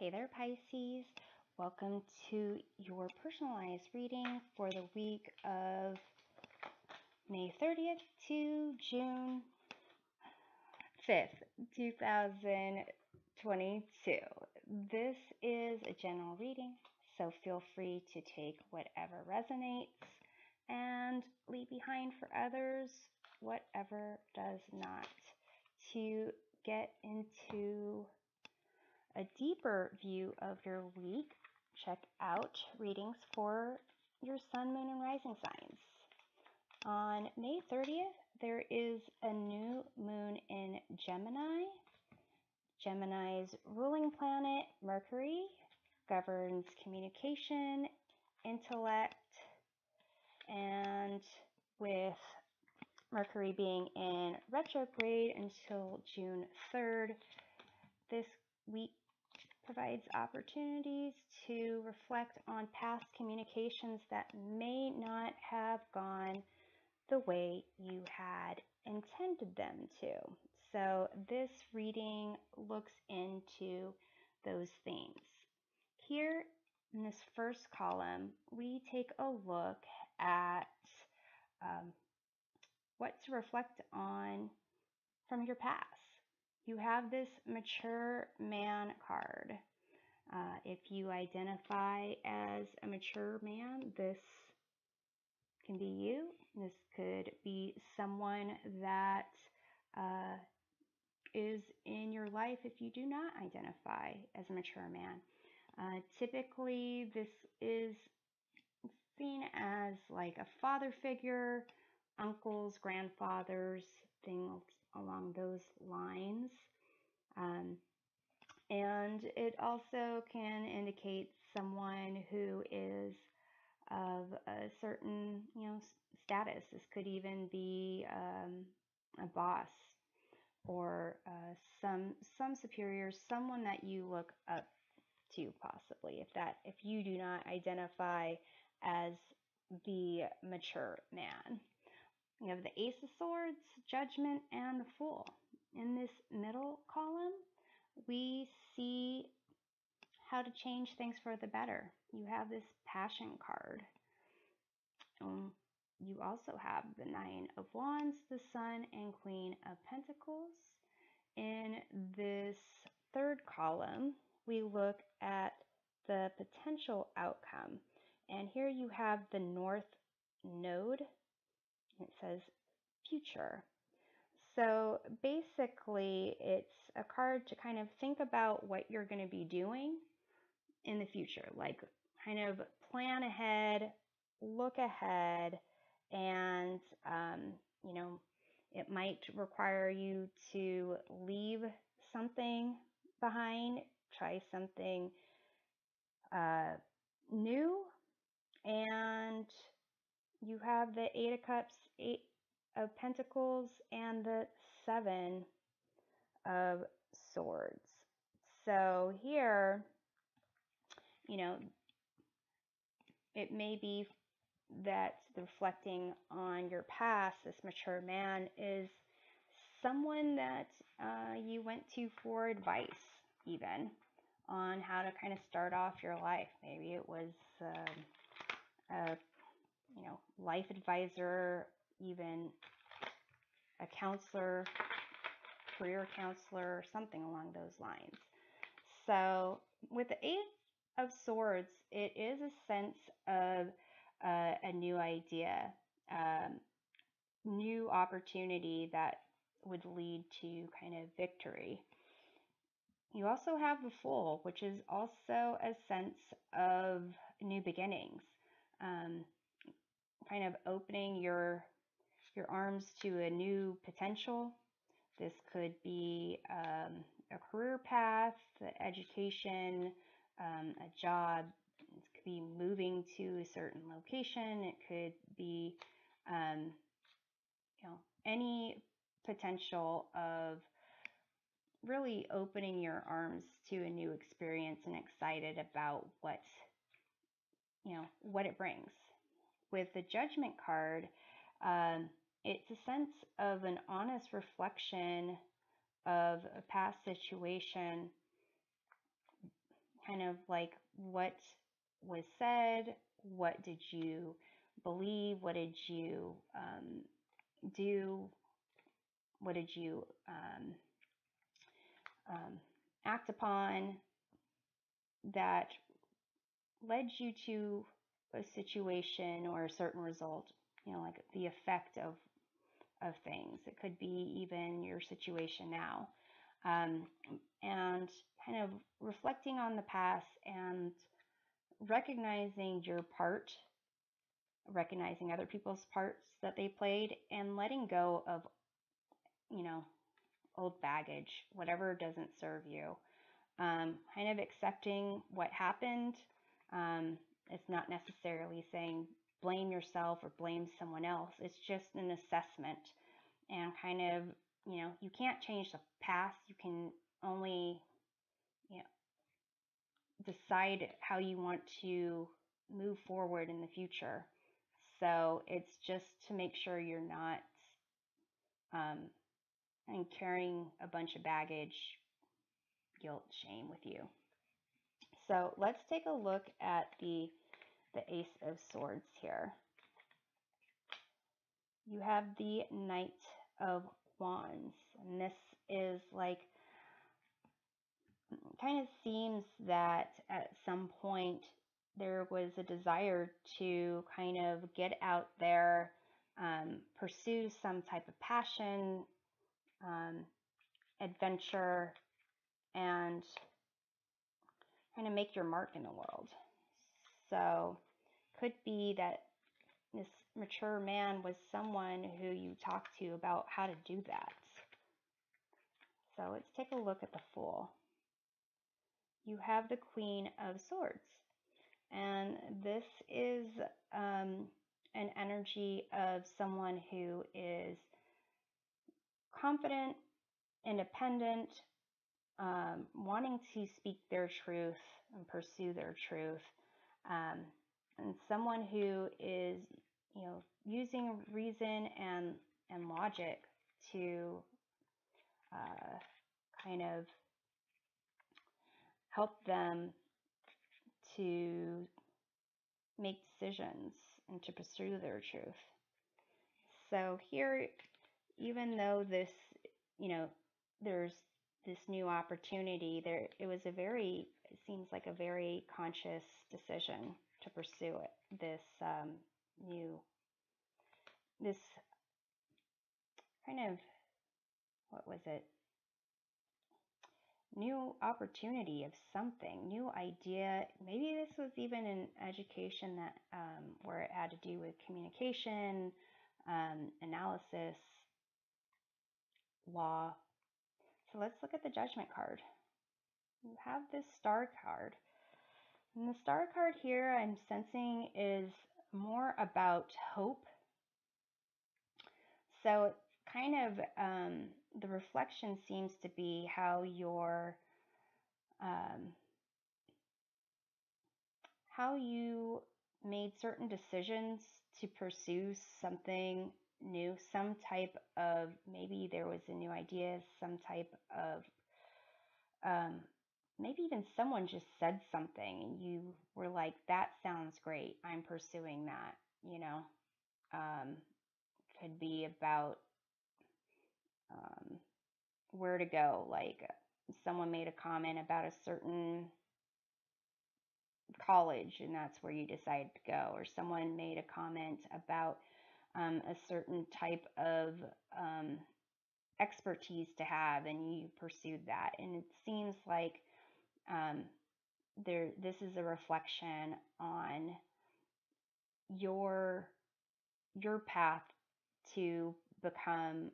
Hey there, Pisces. Welcome to your personalized reading for the week of May 30th to June 5th, 2022. This is a general reading, so feel free to take whatever resonates and leave behind for others whatever does not. To get into a deeper view of your week, check out readings for your sun, moon, and rising signs. On May 30th, there is a new moon in Gemini. Gemini's ruling planet, Mercury, governs communication, intellect, and with Mercury being in retrograde until June 3rd, this week provides opportunities to reflect on past communications that may not have gone the way you had intended them to. So this reading looks into those themes. Here in this first column, we take a look at what to reflect on from your past. You have this mature man card. If you identify as a mature man, this can be you. This could be someone that is in your life if you do not identify as a mature man. Typically, this is seen as like a father figure, uncles, grandfathers, things along those lines. And it also can indicate someone who is of a certain, status. This could even be a boss or some superior, someone that you look up to, possibly. If you do not identify as the mature man. You have the Ace of Swords, Judgment, and the Fool. In this middle column, we see how to change things for the better. You have this Passion card. You also have the Nine of Wands, the Sun, and Queen of Pentacles. In this third column, we look at the potential outcome. And here you have the North Node. It says future. So basically, it's a card to kind of think about what you're going to be doing in the future, like kind of plan ahead, look ahead, and, it might require you to leave something behind, try something new, and you have the Eight of Cups, Eight of Pentacles, and the Seven of Swords. So here, it may be that reflecting on your past, this mature man is someone that you went to for advice, even on how to kind of start off your life. Maybe it was a life advisor, even a counselor, career counselor, something along those lines. So with the Eight of Swords, it is a sense of a new idea, new opportunity that would lead to kind of victory. You also have the Fool, which is also a sense of new beginnings, kind of opening your arms to a new potential. This could be a career path, education, a job. It could be moving to a certain location. It could be, any potential of really opening your arms to a new experience and excited about what it brings. With the Judgment card, it's a sense of an honest reflection of a past situation, kind of like what was said, what did you believe, what did you do, what did you act upon that led you to a situation or a certain result, like the effect of things. It could be even your situation now. And kind of reflecting on the past and recognizing your part, recognizing other people's parts that they played, and letting go of, old baggage, whatever doesn't serve you. Kind of accepting what happened. It's not necessarily saying blame yourself or blame someone else. It's just an assessment, and kind of, you can't change the past. You can only, decide how you want to move forward in the future. So it's just to make sure you're not and carrying a bunch of baggage, guilt, shame with you. So let's take a look at the Ace of Swords here. You have the Knight of Wands, and this is like, kind of seems that at some point there was a desire to kind of get out there, pursue some type of passion, adventure, and kind of make your mark in the world. So could be that this mature man was someone who you talked to about how to do that. So let's take a look at the Fool. You have the Queen of Swords, and this is an energy of someone who is confident, independent, wanting to speak their truth and pursue their truth, and someone who is, using reason and logic to kind of help them to make decisions and to pursue their truth. So here, even though this, there's this new opportunity, it seems like a very conscious decision to pursue it. This kind of, what was it? New opportunity of something, new idea. Maybe this was even an education that where it had to do with communication, analysis, law. So let's look at the Judgment card. You have this Star card. And the Star card here, I'm sensing, is more about hope. So kind of the reflection seems to be how you made certain decisions to pursue something new, some type of, maybe there was a new idea, some type of, maybe even someone just said something and you were like, that sounds great, I'm pursuing that, could be about where to go, like someone made a comment about a certain college and that's where you decide to go, or someone made a comment about a certain type of expertise to have and you pursued that. And it seems like this is a reflection on your path to become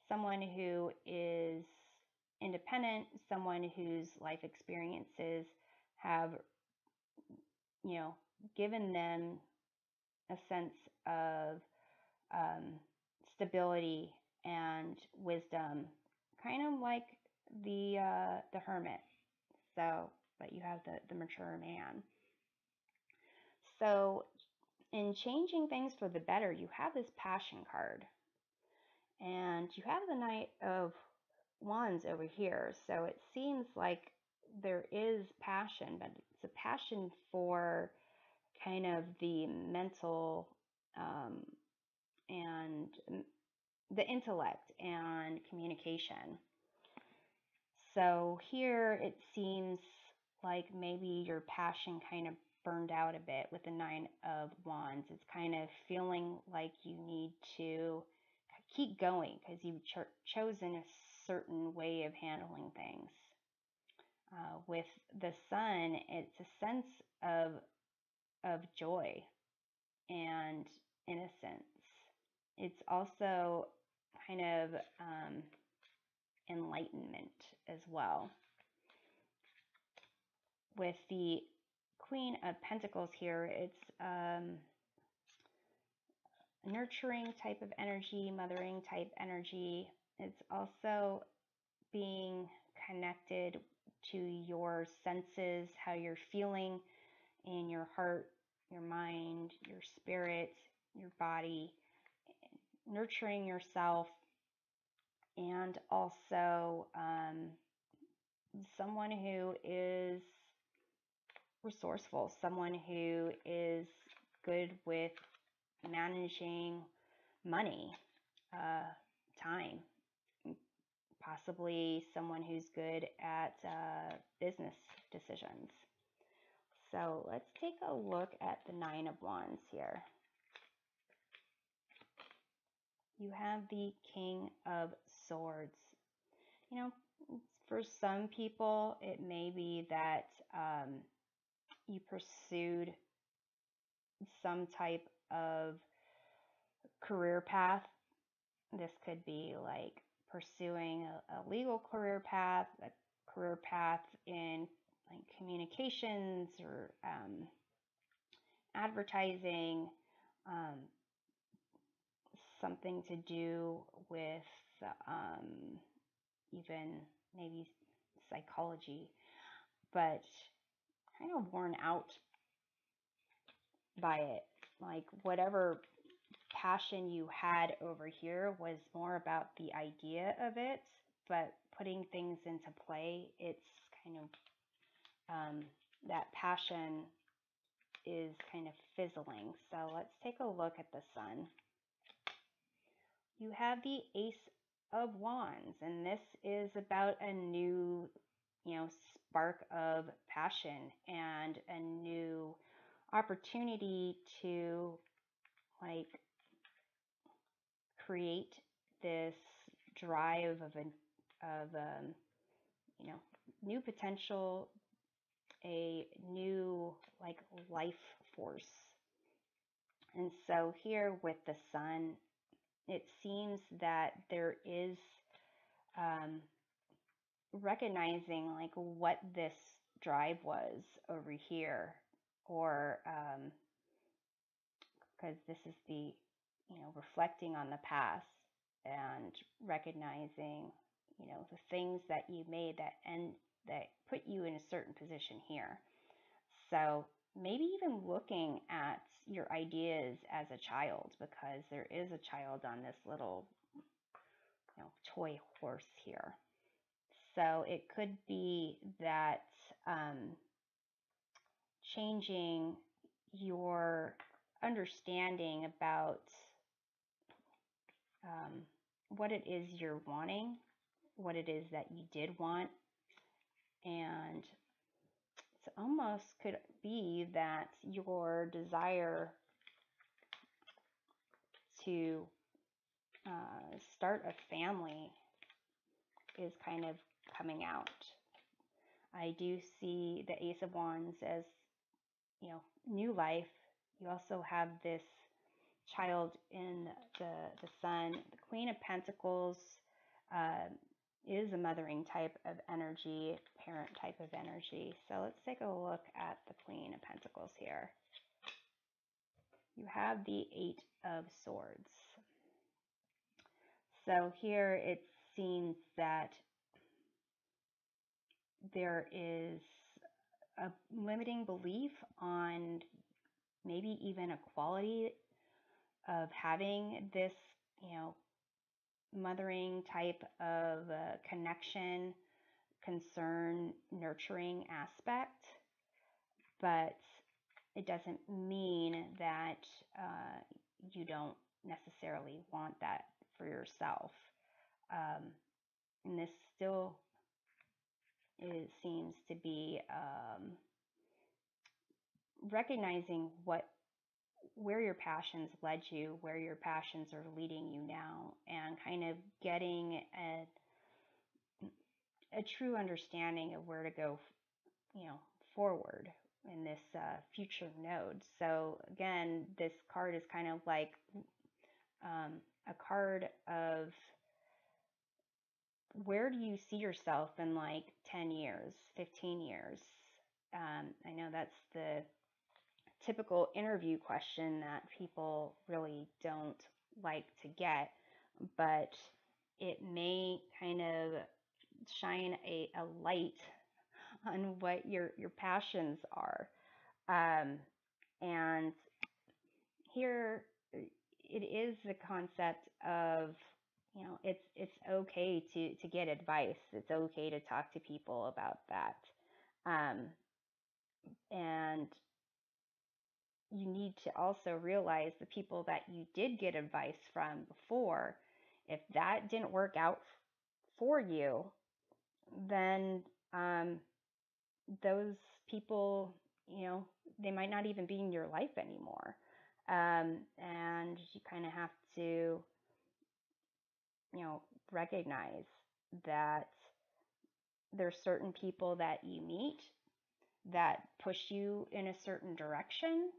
someone who is independent, someone whose life experiences have, given them a sense of stability and wisdom, kind of like the Hermit. So, but you have the mature man. So, in changing things for the better, you have this Passion card, and you have the Knight of Wands over here. So it seems like there is passion, but it's a passion for kind of the mental and the intellect and communication. So here it seems like maybe your passion kind of burned out a bit with the Nine of Wands. It's kind of feeling like you need to keep going because you've chosen a certain way of handling things. With the Sun, it's a sense of joy and innocence. It's also kind of enlightenment as well. With the Queen of Pentacles here, it's nurturing type of energy, mothering type energy. It's also being connected to your senses, how you're feeling in your heart, your mind, your spirit, your body, nurturing yourself, and also someone who is resourceful, someone who is good with managing money, time, possibly someone who's good at business decisions. So let's take a look at the Nine of Wands here. You have the King of Swords. You know, for some people, it may be that you pursued some type of career path. This could be like pursuing a legal career path, a career path in like communications or advertising, something to do with even maybe psychology, but kind of worn out by it. Like whatever passion you had over here was more about the idea of it, but putting things into play, it's kind of that passion is kind of fizzling. So let's take a look at the Sun. You have the Ace of Wands, and this is about a new, spark of passion and a new opportunity to like create this drive of new potential, a new like life force. And so here with the Sun, it seems that there is recognizing like what this drive was over here, or because this is the reflecting on the past and recognizing the things that you made that put you in a certain position here. So maybe even looking at your ideas as a child, because there is a child on this little toy horse here. So it could be that changing your understanding about what it is you're wanting, what it is that you did want, and it almost could be that your desire to start a family is kind of coming out. I do see the Ace of Wands as, new life. You also have this child in the Sun. The Queen of Pentacles is a mothering type of energy, parent type of energy. So let's take a look at the Queen of Pentacles here. You have the Eight of Swords. So here it seems that there is a limiting belief on maybe even a quality of having this, mothering type of connection, concern, nurturing aspect, but it doesn't mean that you don't necessarily want that for yourself. And this still seems to be recognizing where your passions led you, where your passions are leading you now, and kind of getting a true understanding of where to go, forward in this future node. So again, this card is kind of like a card of where do you see yourself in like 10 years, 15 years? I know that's the typical interview question that people really don't like to get, but it may kind of shine a light on what your passions are. And here it is the concept of, it's okay to get advice. It's okay to talk to people about that. And you need to also realize the people that you did get advice from before, if that didn't work out for you, then those people, they might not even be in your life anymore. And you kind of have to, recognize that there's certain people that you meet that push you in a certain direction.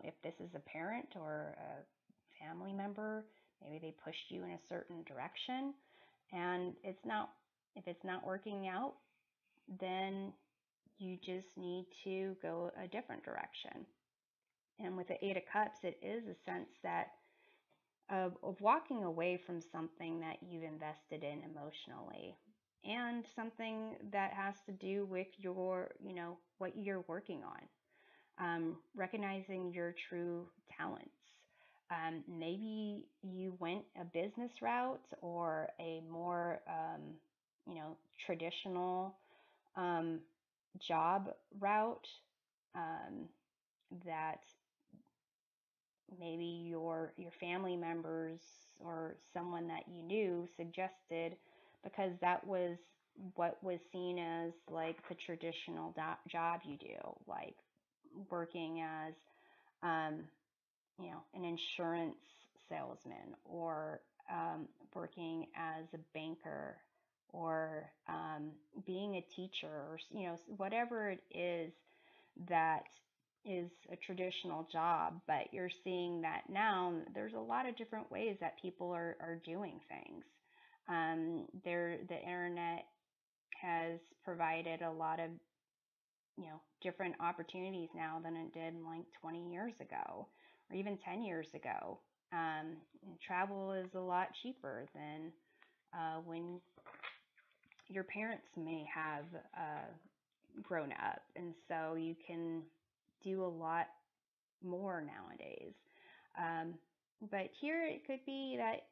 If this is a parent or a family member, maybe they pushed you in a certain direction, and if it's not working out, then you just need to go a different direction. And with the Eight of Cups, it is a sense that of walking away from something that you've invested in emotionally, and something that has to do with your, what you're working on. Recognizing your true talents. Maybe you went a business route or a more, traditional job route, that maybe your family members or someone that you knew suggested, because that was what was seen as like the traditional job you do, like working as an insurance salesman, or working as a banker, or being a teacher, or whatever it is that is a traditional job. But you're seeing that now there's a lot of different ways that people are doing things. The internet has provided a lot of different opportunities now than it did like 20 years ago, or even 10 years ago. Travel is a lot cheaper than when your parents may have grown up, and so you can do a lot more nowadays. But here it could be that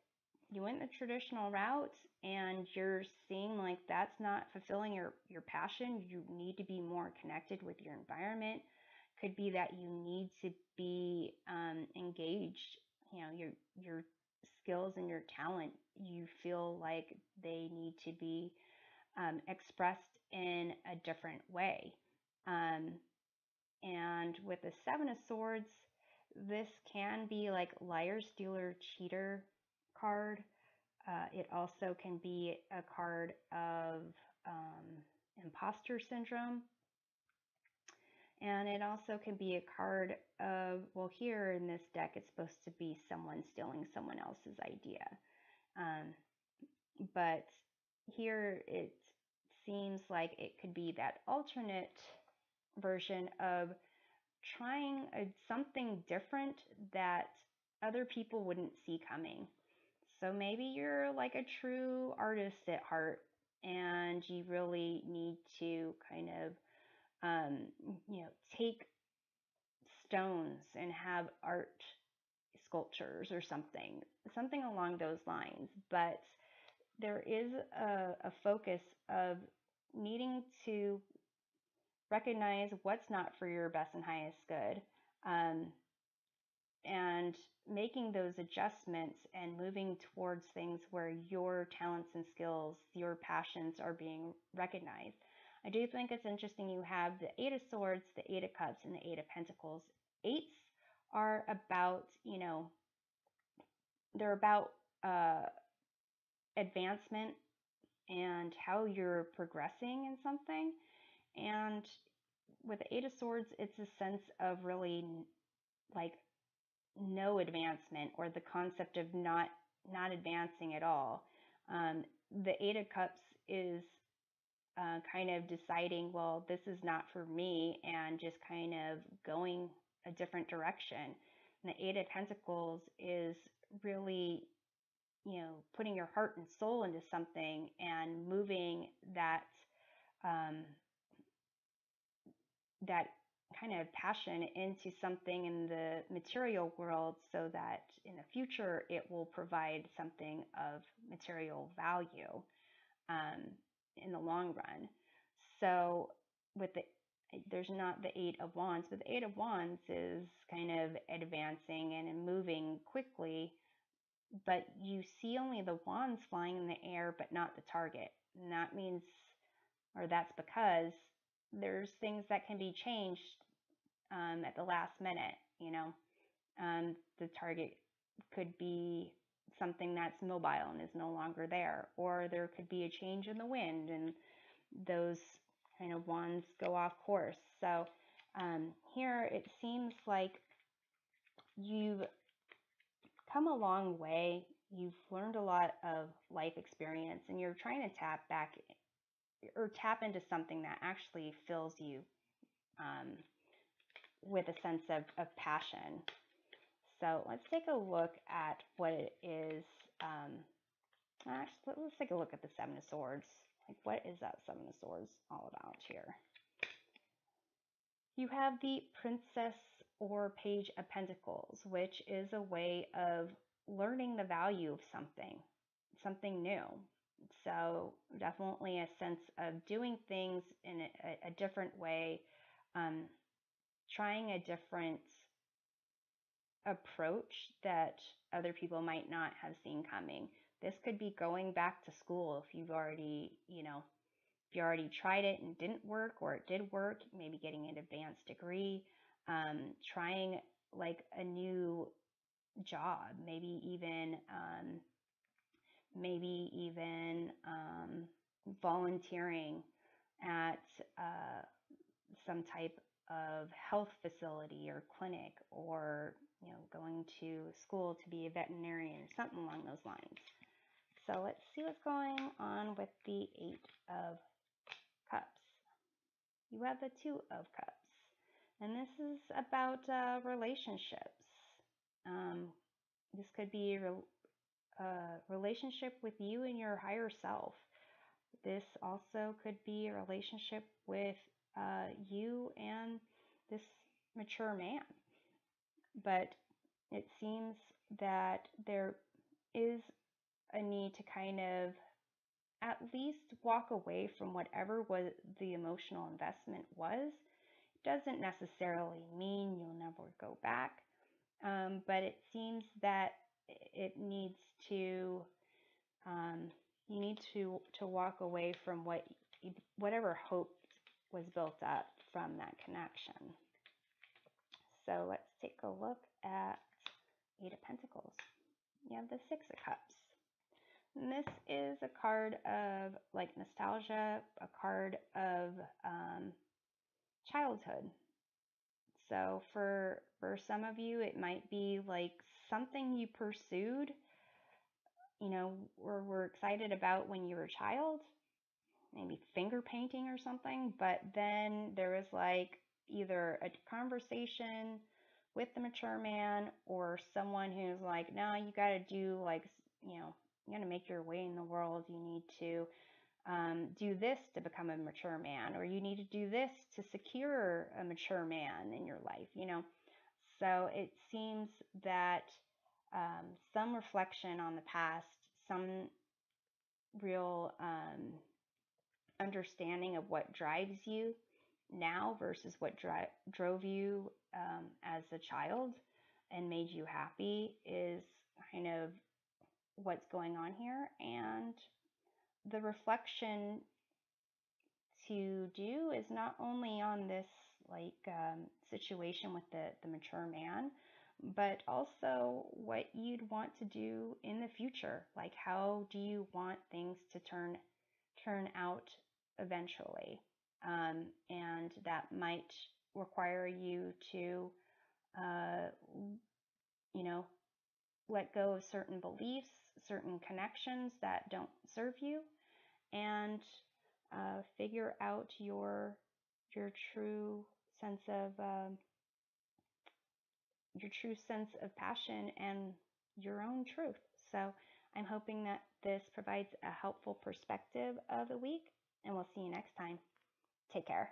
you went the traditional route and you're seeing like that's not fulfilling your passion. You need to be more connected with your environment. Could be that you need to be engaged. Your skills and your talent, you feel like they need to be expressed in a different way. And with the Seven of Swords, this can be like liar, stealer, cheater card. It also can be a card of imposter syndrome. And it also can be a card of, well, here in this deck, it's supposed to be someone stealing someone else's idea. But here it seems like it could be that alternate version of trying something different that other people wouldn't see coming. So maybe you're like a true artist at heart, and you really need to kind of, take stones and have art sculptures or something along those lines. But there is a focus of needing to recognize what's not for your best and highest good, and making those adjustments and moving towards things where your talents and skills, your passions are being recognized. I do think it's interesting you have the Eight of Swords, the Eight of Cups, and the Eight of Pentacles. Eights are about, they're about advancement and how you're progressing in something. And with the Eight of Swords, it's a sense of really like no advancement, or the concept of not advancing at all. The Eight of Cups is kind of deciding, well, this is not for me, and just kind of going a different direction. And the Eight of Pentacles is really, putting your heart and soul into something and moving that that kind of passion into something in the material world, so that in the future it will provide something of material value in the long run. So there's not the Eight of Wands, but the Eight of Wands is kind of advancing and moving quickly, but you see only the wands flying in the air, but not the target. And that means, or that's because there's things that can be changed at the last minute. The target could be something that's mobile and is no longer there, or there could be a change in the wind and those kind of wands go off course. So here it seems like you've come a long way. You've learned a lot of life experience, and you're trying to tap back or tap into something that actually fills you with a sense of passion. So let's take a look at what it is. Actually, let's take a look at the Seven of Swords. Like, what is that Seven of Swords all about here? You have the Princess or Page of Pentacles, which is a way of learning the value of something new. So definitely a sense of doing things in a different way, trying a different approach that other people might not have seen coming. This could be going back to school if you've already, if you already tried it and didn't work, or it did work, maybe getting an advanced degree, trying like a new job, maybe even volunteering at some type of health facility or clinic, or going to school to be a veterinarian, something along those lines. So let's see what's going on with the Eight of Cups. You have the Two of Cups, and this is about relationships. This could be a relationship with you and your higher self. This also could be a relationship with you and this mature man. But it seems that there is a need to kind of at least walk away from whatever was the emotional investment was. It doesn't necessarily mean you'll never go back, but it seems that it needs to you need to walk away from whatever hope was built up from that connection. So let's take a look at Eight of Pentacles. You have the Six of Cups. And this is a card of like nostalgia, a card of childhood. So for some of you, it might be like something you pursued, or were excited about when you were a child, maybe finger painting or something, but then there was like either a conversation with the mature man or someone who's like, no, you got to do like, you got to make your way in the world. You need to do this to become a mature man, or you need to do this to secure a mature man in your life, So it seems that some reflection on the past, some real understanding of what drives you now versus what drove you as a child and made you happy is kind of what's going on here. And the reflection to do is not only on this situation with the mature man, but also what you'd want to do in the future. Like, how do you want things to turn out eventually? And that might require you to, let go of certain beliefs, certain connections that don't serve you, and figure out your true sense of passion and your own truth. So I'm hoping that this provides a helpful perspective of the week, and we'll see you next time. Take care.